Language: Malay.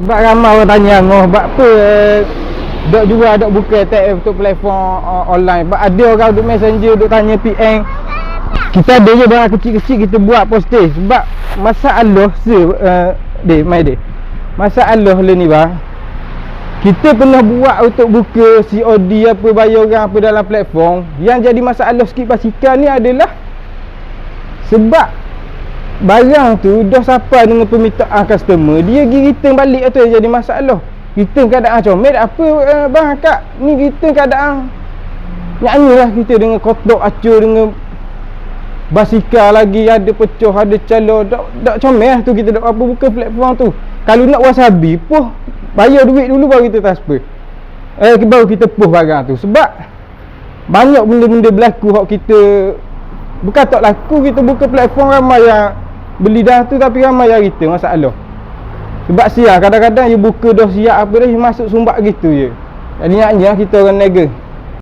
Sebab ramai orang tanya ngoh, sebab apa dok jual dok buka TF untuk platform online. Sebab ada orang duk messenger duk tanya PM. Kita ada je barang kecil-kecil kita buat posting. Sebab masalah masalah le ni bang, kita pernah buat untuk buka COD apa, bayar orang apa dalam platform. Yang jadi masalah sikit basikal ni adalah sebab barang tu dah sampai dengan permintaan customer, dia pergi return balik tu yang jadi masalah. Return keadaan comel apa bang kak, ni return keadaan nyanyi lah, kita dengan kotak acur, dengan basikal lagi ada pecah, ada calo, tak comel tu. Kita tak apa buka platform tu. Kalau nak wasabi pun bayar duit dulu baru kita transfer, baru kita post barang tu. Sebab banyak benda-benda berlaku hak kita bukan tak laku. Kita buka platform, ramai yang beli dah tu tapi ramai yang return, masalah. Sebab siap kadang-kadang you buka dah siap apa dah, you masuk sumbat gitu je. Jadi naknya kita orang nega.